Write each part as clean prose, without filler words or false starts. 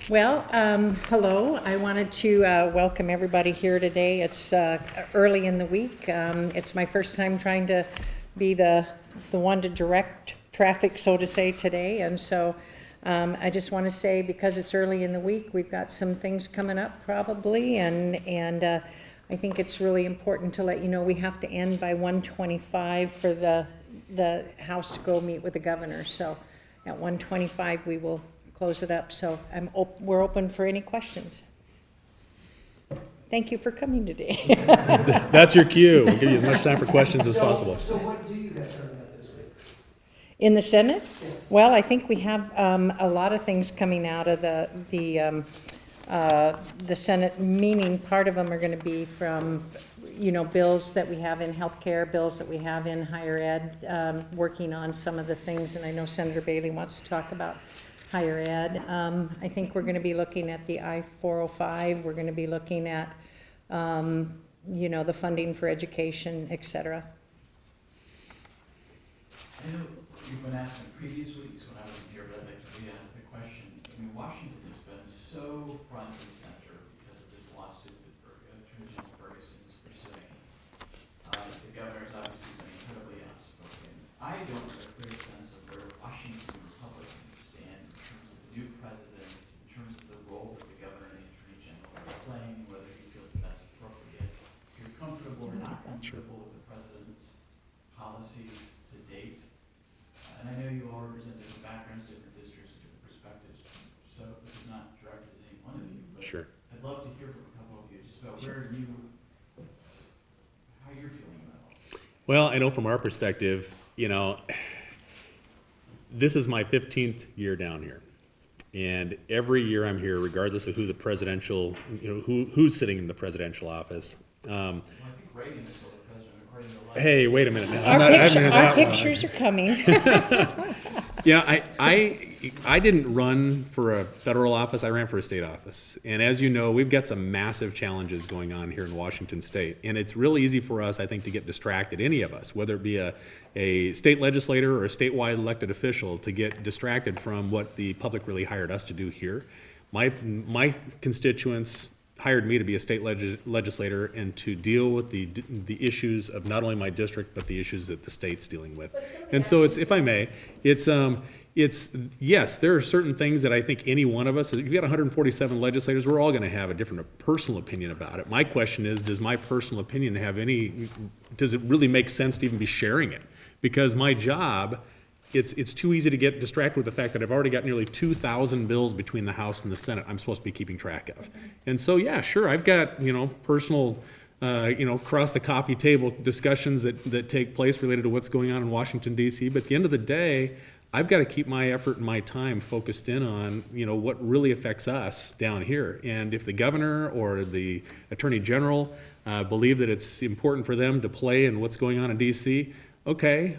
Well, hello. I wanted to welcome everybody here today. It's early in the week. It's my first time trying to be the one to direct traffic, so to say, today. And so I just want to say, because it's early in the week, we've got some things coming up probably. And I think it's really important to let you know we have to end by 1:25 for the House to go meet with the governor. So at 1:25 we will close it up. So we're open for any questions. Thank you for coming today. That's your cue. We'll give you as much time for questions as possible. So what do you have coming up this week? In the Senate? Yeah. Well, I think we have a lot of things coming out of the Senate, meaning part of them are going to be from, bills that we have in healthcare, bills that we have in higher ed, working on some of the things, and I know Senator Bailey wants to talk about higher ed. I think we're going to be looking at the I-405. We're going to be looking at, the funding for education, et cetera. I know you've been asked in previous weeks when I wasn't here, but I'd like to re-ask the question. I mean, Washington has been so front and center because of this lawsuit that Attorney General Ferguson is pursuing. The governor's obviously been incredibly outspoken. I don't have a clear sense of where Washington Republicans stand in terms of the new president, in terms of the role that the governor and the Attorney General are playing, whether you feel that that's appropriate. If you're comfortable or not comfortable with the president's policies to date. And I know you all represent different backgrounds, different districts, different perspectives, so this is not directed at any one of you, but Sure. I'd love to hear from a couple of you, just about how you're feeling about it. Well, I know from our perspective, this is my 15th year down here. And every year I'm here, regardless of who the presidential, who's sitting in the presidential office. Well, I think Reagan is still the president, according to the last. Hey, wait a minute now. Our pictures are coming. Yeah, I didn't run for a federal office. I ran for a state office. And as you know, we've got some massive challenges going on here in Washington State. And it's really easy for us, I think, to get distracted, any of us, whether it be a state legislator or a statewide elected official, to get distracted from what the public really hired us to do here. My constituents hired me to be a state legislator and to deal with the issues of not only my district, but the issues that the state's dealing with. And so it's, if I may, it's yes, there are certain things that I think any one of us, you've got 147 legislators, we're all going to have a different personal opinion about it. My question is, does my personal opinion does it really make sense to even be sharing it? Because my job, it's too easy to get distracted with the fact that I've already got nearly 2,000 bills between the House and the Senate I'm supposed to be keeping track of. And so, yeah, sure, I've got, personal, across the coffee table discussions that take place related to what's going on in Washington, D.C. But at the end of the day, I've got to keep my effort and my time focused in on, what really affects us down here. And if the governor or the attorney general believe that it's important for them to play in what's going on in D.C., okay.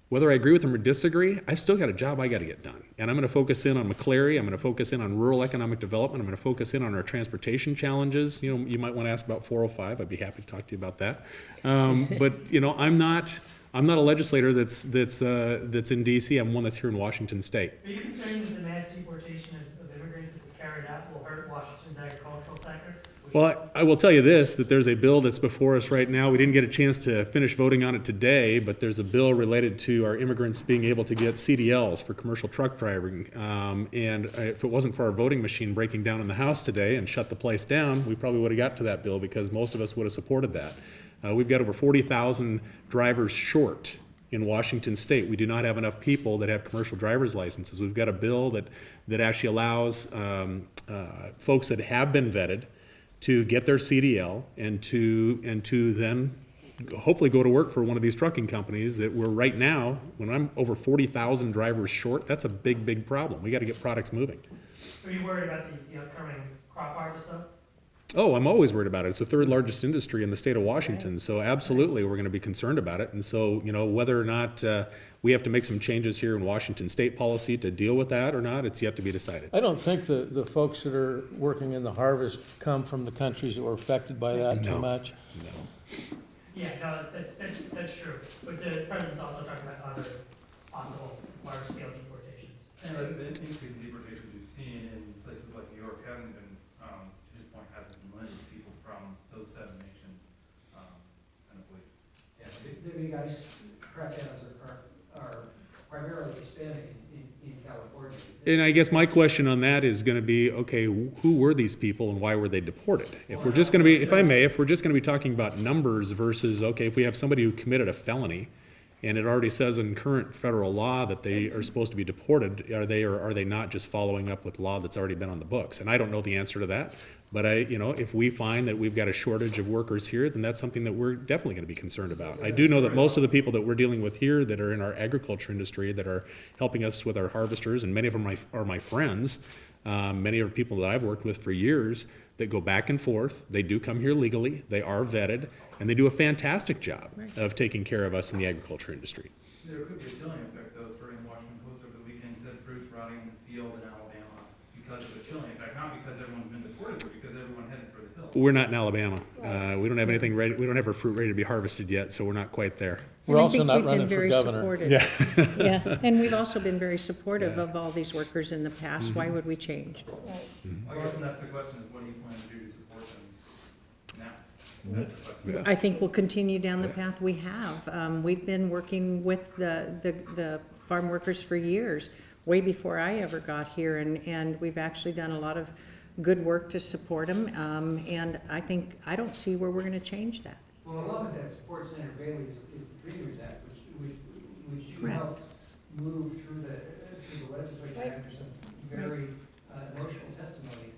Whether I agree with them or disagree, I've still got a job I got to get done. And I'm going to focus in on McCleary. I'm going to focus in on rural economic development. I'm going to focus in on our transportation challenges. You might want to ask about 405. I'd be happy to talk to you about that. But I'm not a legislator that's in D.C. I'm one that's here in Washington State. Are you concerned that the mass deportation of immigrants, if it's carried out, will hurt Washington's agricultural sector? Well, I will tell you this, that there's a bill that's before us right now. We didn't get a chance to finish voting on it today, but there's a bill related to our immigrants being able to get CDLs for commercial truck driving. And if it wasn't for our voting machine breaking down in the House today and shut the place down, we probably would have got to that bill because most of us would have supported that. We've got over 40,000 drivers short in Washington State. We do not have enough people that have commercial driver's licenses. We've got a bill that actually allows folks that have been vetted to get their CDL and to then hopefully go to work for one of these trucking companies that we're right now, when I'm over 40,000 drivers short, that's a big, big problem. We got to get products moving. Are you worried about the upcoming crop harvest though? Oh, I'm always worried about it. It's the third largest industry in the state of Washington, so absolutely we're going to be concerned about it. And so, whether or not we have to make some changes here in Washington state policy to deal with that or not, it's yet to be decided. I don't think the folks that are working in the harvest come from the countries that were affected by that too much. No. Yeah, no, that's true. But the president's also talking about other possible large-scale deportations. And the increase in deportations we've seen in places like New York ICE crackdowns are primarily expanding in California. And I guess my question on that is gonna be, okay, who were these people and why were they deported? If we're just gonna be, if I may, if we're just gonna be talking about numbers versus, okay, if we have somebody who committed a felony, and it already says in current federal law that they are supposed to be deported, are they or are they not just following up with law that's already been on the books? And I don't know the answer to that, but if we find that we've got a shortage of workers here, then that's something that we're definitely gonna be concerned about. I do know that most of the people that we're dealing with here that are in our agriculture industry, that are helping us with our harvesters, and many of them are my friends, many are people that I've worked with for years, that go back and forth. They do come here legally, they are vetted, and they do a fantastic job of taking care of us in the agriculture industry. There could be a chilling effect, though. Story in the Washington Post over the weekend said fruits rotting in the field in Alabama because of a chilling effect, not because everyone's been deported, but because everyone headed for the hills. We're not in Alabama. We don't have anything ready, we don't have our fruit ready to be harvested yet, so we're not quite there. We're And I also think not we've been running for very governor. supportive. Yeah. Yeah, and we've also been very supportive Yeah. of all these workers in the past. Why would we change? I guess, and that's the question, is what do you plan to do to support them now? That's the question. Yeah. I think we'll continue down the path we have. We've been working with the farm workers for years, way before I ever got here, and we've actually done a lot of good work to support them. And I don't see where we're gonna change that. Well, a lot of that support Senator Bailey is the Dreamers Act, which you Correct. helped move through the legislature Right. after some very emotional testimony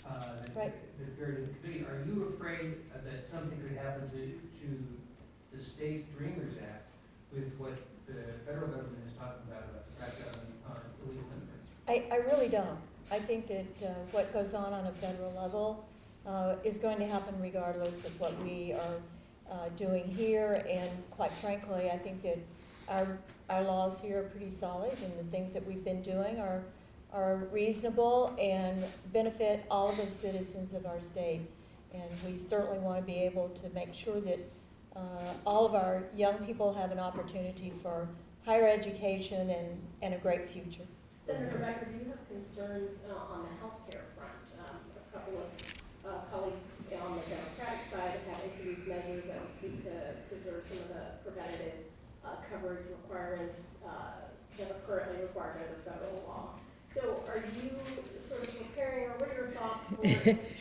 that Right. appeared in the committee. Are you afraid that something could happen to the state's Dreamers Act with what the federal government is talking about the crackdown on illegal immigrants? I really don't. I think that what goes on a federal level is going to happen regardless of what we are doing here. And quite frankly, I think that our laws here are pretty solid, and the things that we've been doing are reasonable and benefit all of the citizens of our state. And we certainly want to be able to make sure that all of our young people have an opportunity for higher education and a great future. Senator Becker, do you have concerns on the healthcare front? A couple of colleagues on the Democratic side have introduced measures that would seek to preserve some of the preventative coverage requirements that are currently required under federal law. So are you sort of preparing, or what are your thoughts for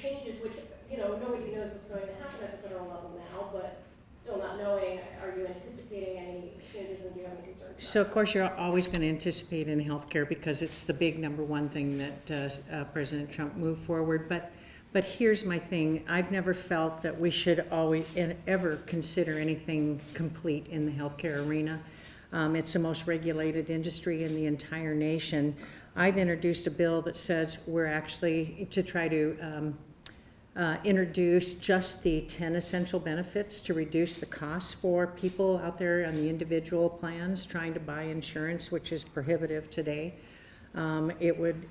changes, which, nobody knows what's going to happen at the federal level now, but still not knowing, are you anticipating any changes, and do you have any concerns? So of course, you're always going to anticipate in healthcare because it's the big number one thing that President Trump moved forward. But here's my thing. I've never felt that we should always and ever consider anything complete in the healthcare arena. It's the most regulated industry in the entire nation. I've introduced a bill that says we're actually to try to introduce just the 10 essential benefits to reduce the costs for people out there on the individual plans trying to buy insurance, which is prohibitive today. It would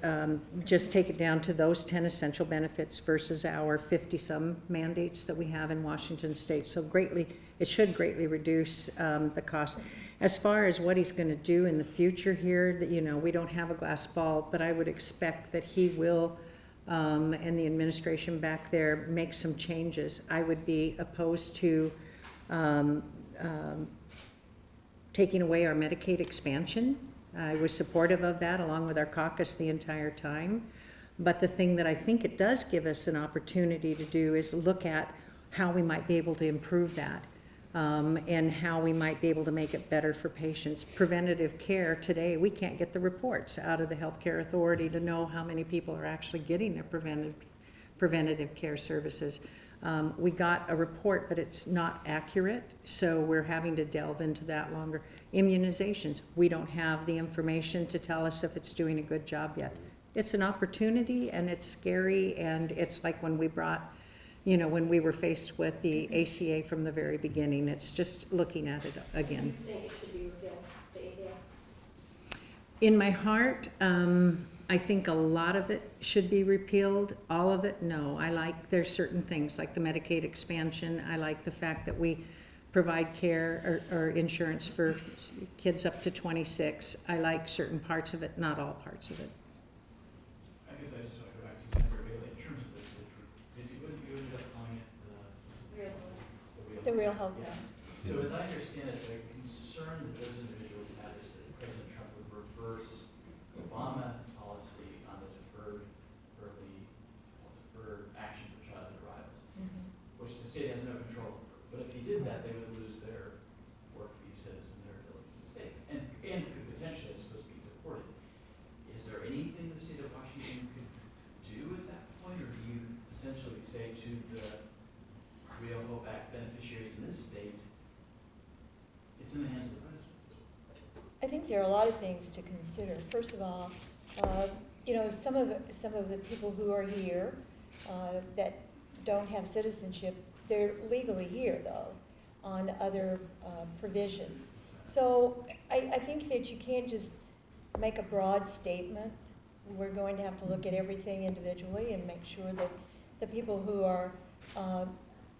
just take it down to those 10 essential benefits versus our 50-some mandates that we have in Washington State. So it should greatly reduce the cost. As far as what he's going to do in the future here, we don't have a glass ball, but I would expect that he will, and the administration back there, make some changes. I would be opposed to taking away our Medicaid expansion. I was supportive of that along with our caucus the entire time. But the thing that I think it does give us an opportunity to do is look at how we might be able to improve that, and how we might be able to make it better for patients. Preventative care today, we can't get the reports out of the Healthcare Authority to know how many people are actually getting their preventative care services. We got a report, but it's not accurate, so we're having to delve into that longer. Immunizations, we don't have the information to tell us if it's doing a good job yet. It's an opportunity, and it's scary, and it's like when we brought, when we were faced with the ACA from the very beginning. It's just looking at it again. Do you think it should be repealed, the ACA? In my heart, I think a lot of it should be repealed. All of it, no. There's certain things like the Medicaid expansion. I like the fact that we provide care or insurance for kids up to 26. I like certain parts of it, not all parts of it. I guess I just want to go back to Senator Bailey in terms of what did you ended up calling it? The real health care. So as I understand it, the concern that those individuals had is that President Trump would reverse Obama policy on the deferred action for childhood arrivals, which the state has no control over. But if he did that, they would lose their work visas and their ability to stay, and could potentially, I suppose, be deported. Is there anything the state of Washington could do at that point, or do you essentially say to the real Hope Act beneficiaries in this state, it's in the hands of the president? I think there are a lot of things to consider. First of all, some of the people who are here that don't have citizenship, they're legally here though, on other provisions. So I think that you can't just make a broad statement. We're going to have to look at everything individually and make sure that the people who are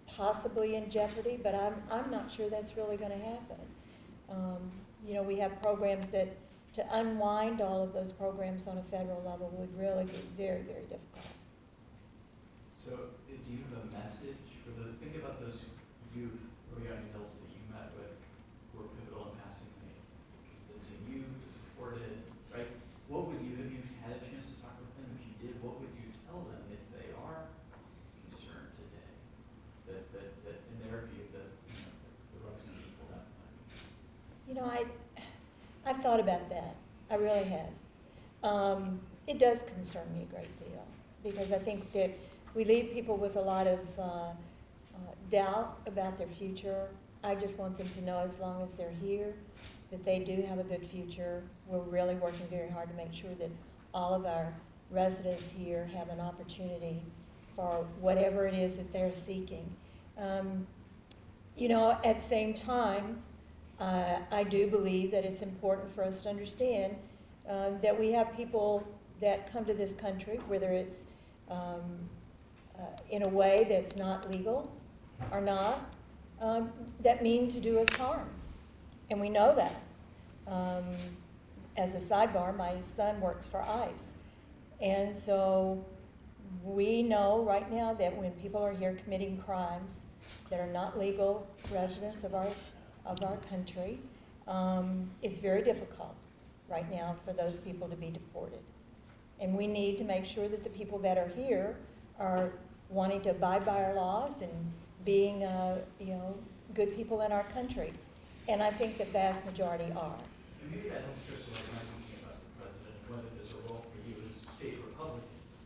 possibly in jeopardy, but I'm not sure that's really going to happen. We have programs that to unwind all of those programs on a federal level would really be very, very difficult. So do you have a message for think about those youth or young adults that you met with who were pivotal in passing the convincing you to support it, right? What would have you had a chance to talk with them? If you did, what would you tell them if they are concerned today that in their view the rug's going to be pulled out? I've thought about that. I really have. It does concern me a great deal because I think that we leave people with a lot of doubt about their future. I just want them to know as long as they're here that they do have a good future. We're really working very hard to make sure that all of our residents here have an opportunity for whatever it is that they're seeking. At the same time, I do believe that it's important for us to understand that we have people that come to this country, whether it's in a way that's not legal or not, that mean to do us harm. And we know that. As a sidebar, my son works for ICE. And so we know right now that when people are here committing crimes that are not legal residents of our country, it's very difficult right now for those people to be deported. And we need to make sure that the people that are here are wanting to abide by our laws and being, good people in our country. And I think the vast majority are. And maybe that helps crystallize my thinking about the president, whether there's a role for you as state Republicans.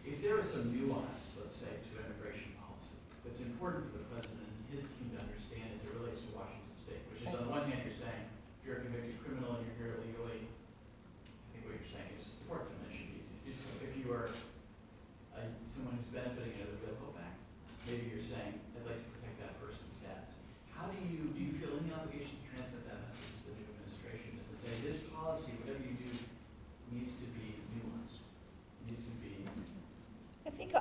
If there is some nuance, let's say, to immigration policy that's important for the president and his team to understand as it relates to Washington State, which is on the one hand you're saying, if you're a convicted criminal and you're here illegally, I think what you're saying is deport them, and it should be easy to do so. If you are someone who's benefiting under the Real Hope Act, maybe you're saying, I'd like to protect that person's status. How do you feel any obligation to transmit that message to the new administration and to say this policy, whatever you do, needs to be nuanced, needs to be...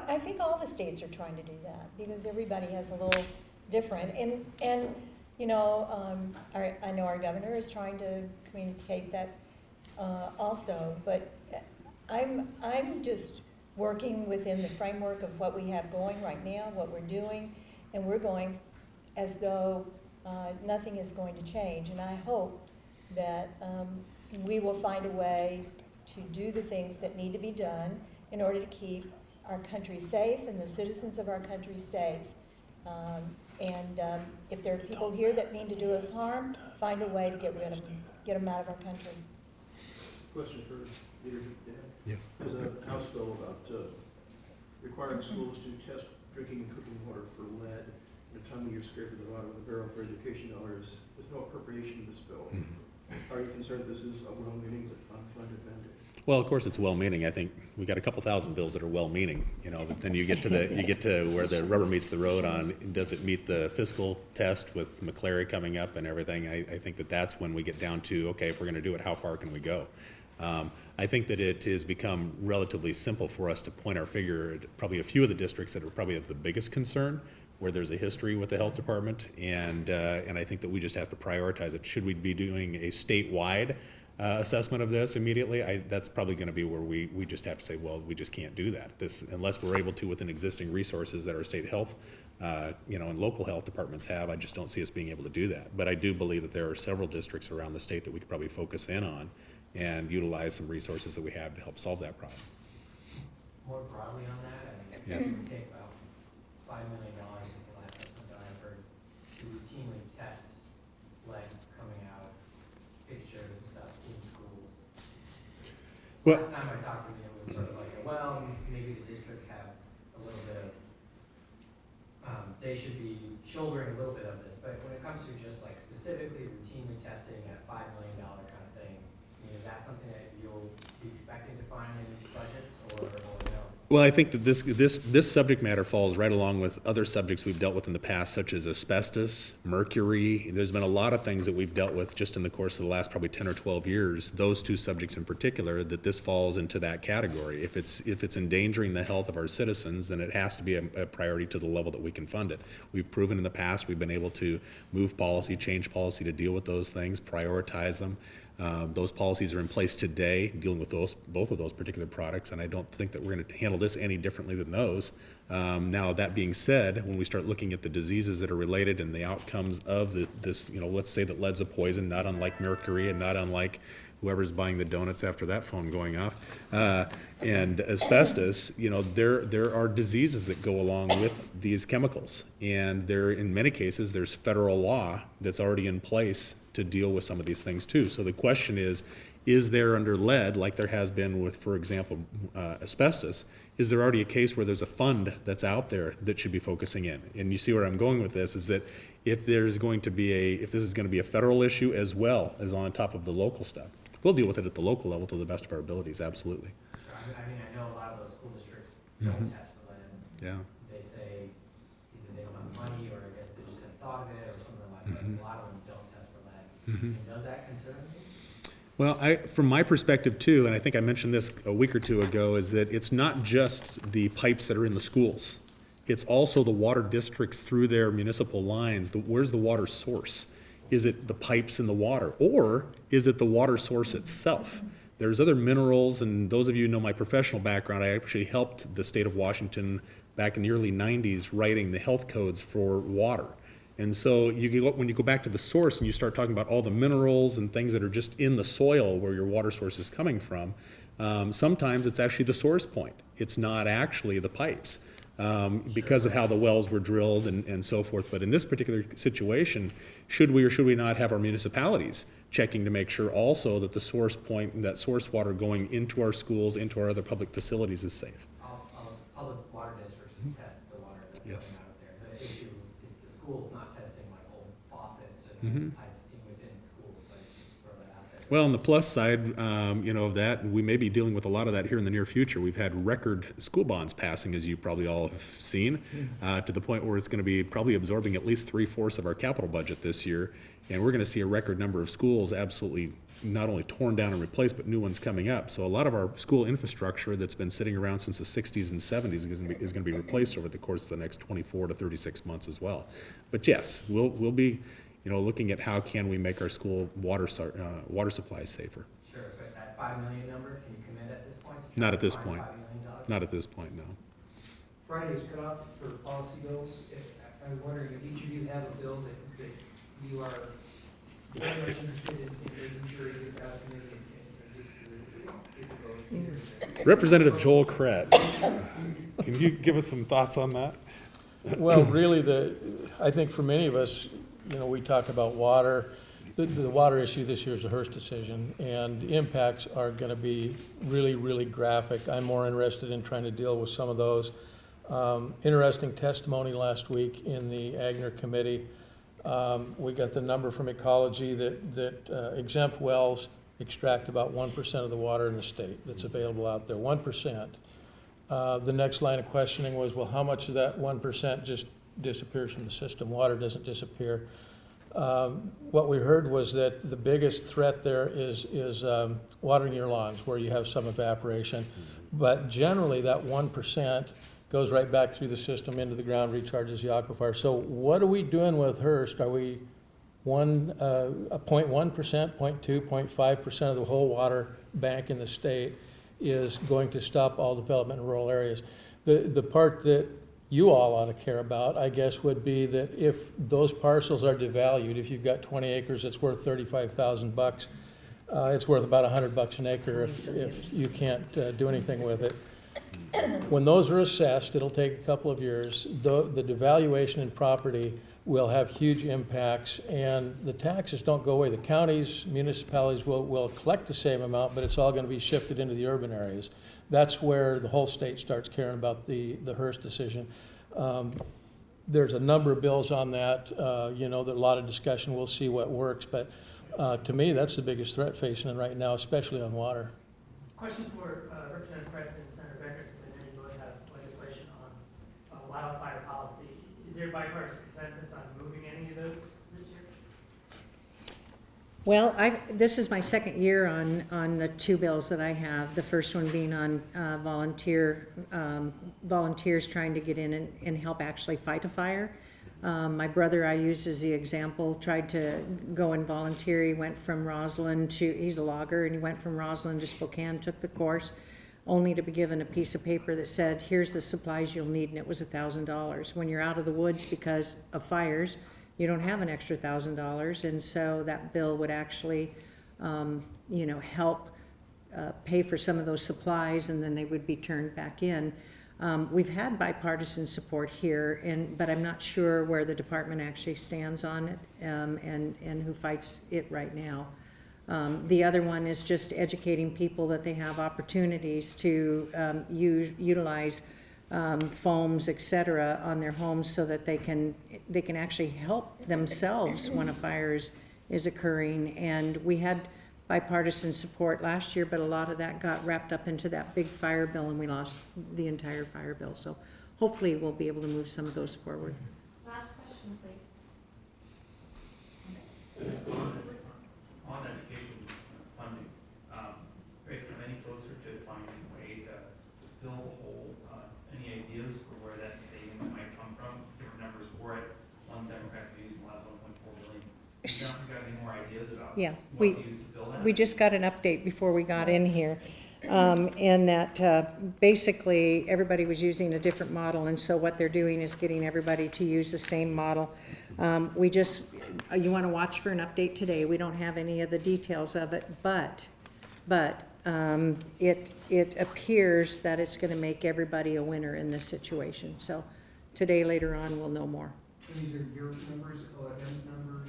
I think all the states are trying to do that because everybody has a little different. And I know our governor is trying to communicate that also. But I'm just working within the framework of what we have going right now, what we're doing, and we're going as though nothing is going to change. And I hope that we will find a way to do the things that need to be done in order to keep our country safe and the citizens of our country safe. If there are people here that mean to do us harm, find a way to get rid of them, get them out of our country. Question for Leader Dan. Yes. There's a House bill about requiring schools to test drinking and cooking water for lead. In a time when you're scared to the bottom of the barrel for education dollars, there's no appropriation in this bill. Mm-hmm. Are you concerned this is a well-meaning but unfunded mandate? Well, of course, it's well-meaning. I think we got a couple thousand bills that are well-meaning, but then you get to where the rubber meets the road on, does it meet the fiscal test with McClary coming up and everything? I think that's when we get down to, okay, if we're going to do it, how far can we go? I think that it has become relatively simple for us to point our finger at probably a few of the districts that are probably of the biggest concern, where there's a history with the health department, and I think that we just have to prioritize it. Should we be doing a statewide assessment of this immediately, that's probably going to be where we just have to say, well, we just can't do that. This, unless we're able to within existing resources that our state health, and local health departments have, I just don't see us being able to do that. But I do believe that there are several districts around the state that we could probably focus in on and utilize some resources that we have to help solve that problem. More broadly on that, I mean, Yes. it would take about $5 million is the last estimate that I've heard to routinely test lead coming out of fixtures and stuff in schools. Well- Last time I talked to you, it was sort of like, well, maybe the districts have a little bit of, they should be shouldering a little bit of this, but when it comes to just like specifically routinely testing at $5 million kind of thing, I mean, is that something that you'll be expecting to find in budgets or no? Well, I think that this subject matter falls right along with other subjects we've dealt with in the past, such as asbestos, mercury. There's been a lot of things that we've dealt with just in the course of the last probably 10 or 12 years, those two subjects in particular, that this falls into that category. If it's endangering the health of our citizens, then it has to be a priority to the level that we can fund it. We've proven in the past we've been able to move policy, change policy to deal with those things, prioritize them. Those policies are in place today, dealing with both of those particular products, and I don't think that we're going to handle this any differently than those. Now, that being said, when we start looking at the diseases that are related and the outcomes of this, let's say that lead's a poison, not unlike mercury and not unlike whoever's buying the donuts after that phone going off, and asbestos, there are diseases that go along with these chemicals, and in many cases, there's federal law that's already in place to deal with some of these things too. So the question is there under lead, like there has been with, for example, asbestos, is there already a case where there's a fund that's out there that should be focusing in? And you see where I'm going with this, is that if this is going to be a federal issue as well as on top of the local stuff, we'll deal with it at the local level to the best of our abilities, absolutely. I mean, I know a lot of those school districts don't test for lead. Yeah. They say either they don't have the money, or I guess they just haven't thought of it, or something like that. A lot of them don't test for lead. And does that concern you? Well, from my perspective too, and I think I mentioned this a week or two ago, is that it's not just the pipes that are in the schools. It's also the water districts through their municipal lines. Where's the water source? Is it the pipes in the water, or is it the water source itself? There's other minerals, and those of you who know my professional background, I actually helped the state of Washington back in the early 90s writing the health codes for water. And so when you go back to the source and you start talking about all the minerals and things that are just in the soil where your water source is coming from, sometimes it's actually the source point. It's not actually the pipes because of how the wells were drilled and so forth. But in this particular situation, should we or should we not have our municipalities checking to make sure also that the source point and that source water going into our schools, into our other public facilities is safe? All public water districts test the water that's Yes. coming out of there. The issue is the schools not testing like old faucets and pipes within schools, so I just throw that out there. Well, on the plus side, of that, we may be dealing with a lot of that here in the near future. We've had record school bonds passing, as you probably all have seen, to the point where it's going to be probably absorbing at least 3/4 of our capital budget this year. And we're going to see a record number of schools absolutely not only torn down and replaced, but new ones coming up. So a lot of our school infrastructure that's been sitting around since the 60s and 70s is going to be replaced over the course of the next 24 to 36 months as well. But yes, we'll be looking at how can we make our school water supplies safer. Sure, but that $5 million number, can you commit at this point? Not at this $5 point. million? Not at this point, no. Friday's cutoff for policy bills. I'm wondering if each of you have a bill that you are very much interested in making sure it gets out to me and gets to the vote. Representative Joel Kretz, can you give us some thoughts on that? Well, really, I think for many of us, we talk about water. The water issue this year is a Hearst decision, and the impacts are going to be really, really graphic. I'm more interested in trying to deal with some of those. Interesting testimony last week in the Agner Committee. We got the number from Ecology that exempt wells extract about 1% of the water in the state that's available out there, 1%. The next line of questioning was, well, how much of that 1% just disappears from the system? Water doesn't disappear. What we heard was that the biggest threat there is watering your lawns, where you have some evaporation. But generally, that 1% goes right back through the system into the ground, recharges the aquifer. So what are we doing with Hearst? Are we a 0.1%, 0.2, 0.5% of the whole water bank in the state is going to stop all development in rural areas. The part that you all ought to care about, I guess, would be that if those parcels are devalued, if you've got 20 acres that's worth $35,000, it's worth about $100 an acre if you can't do anything with it. When those are assessed, it'll take a couple of years. The devaluation in property will have huge impacts, and the taxes don't go away. The counties, municipalities will collect the same amount, but it's all going to be shifted into the urban areas. That's where the whole state starts caring about the Hearst decision. There's a number of bills on that. There's a lot of discussion. We'll see what works, but to me, that's the biggest threat facing it right now, especially on water. Question for Representative Kretz and Senator Becker, since I know you both have legislation on wildfire policy. Is there bipartisan consensus on moving any of those this year? Well, this is my second year on the two bills that I have. The first one being on volunteers trying to get in and help actually fight a fire. My brother, I used as the example, tried to go and volunteer. He went from Roslyn he's a logger, and he went from Roslyn to Spokane, took the course, only to be given a piece of paper that said, here's the supplies you'll need, and it was $1,000. When you're out of the woods because of fires, you don't have an extra $1,000, and so that bill would actually, help pay for some of those supplies, and then they would be turned back in. We've had bipartisan support here, but I'm not sure where the department actually stands on it, and who fights it right now. The other one is just educating people that they have opportunities to utilize foams, et cetera, on their homes so that they can actually help themselves when a fire is occurring. And we had bipartisan support last year, but a lot of that got wrapped up into that big fire bill, and we lost the entire fire bill. So hopefully we'll be able to move some of those forward. Last question, please. On education funding, are you any closer to finding a way to fill the hole? Any ideas for where that savings might come from? Different numbers for it. One Democrat used the last 1.4 billion. You got any more ideas about Yeah, what to use to fill that? we just got an update before we got in here, and that basically everybody was using a different model, and so what they're doing is getting everybody to use the same model. You want to watch for an update today. We don't have any of the details of it, but it appears that it's going to make everybody a winner in this situation. So today, later on, we'll know more. These are your numbers, OFM's numbers,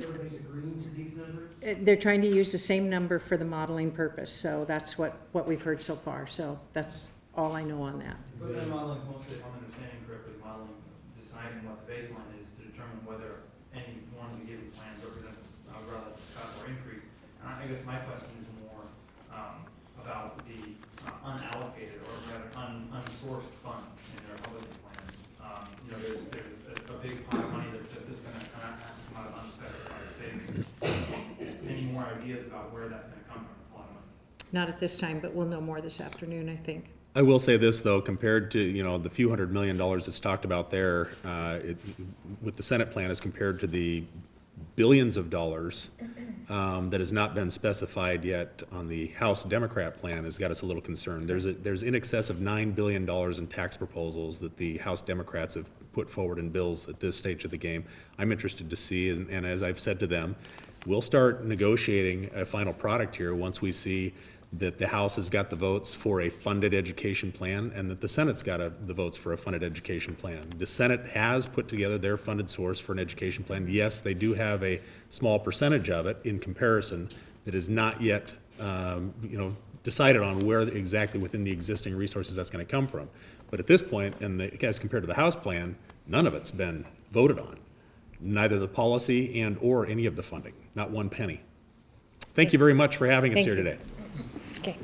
everybody's agreeing to these numbers? They're trying to use the same number for the modeling purpose, so that's what we've heard so far. So that's all I know on that. But then modeling mostly, if I'm understanding correctly, modeling, deciding what the baseline is to determine whether any one of the given plans represents a relative cut or increase. And I guess my question is more about the unallocated or rather unsourced funds in their Republican plan. There's a big pot of money that's just going to come out of unspecified savings. Any more ideas about where that's going to come from? It's a lot of money. Not at this time, but we'll know more this afternoon, I think. I will say this, though, compared to, the few $100 million that's talked about there, with the Senate plan as compared to the billions of dollars that has not been specified yet on the House Democrat plan has got us a little concerned. There's in excess of $9 billion in tax proposals that the House Democrats have put forward in bills at this stage of the game. I'm interested to see, and as I've said to them, we'll start negotiating a final product here once we see that the House has got the votes for a funded education plan and that the Senate's got the votes for a funded education plan. The Senate has put together their funded source for an education plan. Yes, they do have a small percentage of it in comparison that is not yet decided on where exactly within the existing resources that's going to come from. But at this point, as compared to the House plan, none of it's been voted on. Neither the policy or any of the funding, not one penny. Thank you very much for having us here today. Okay.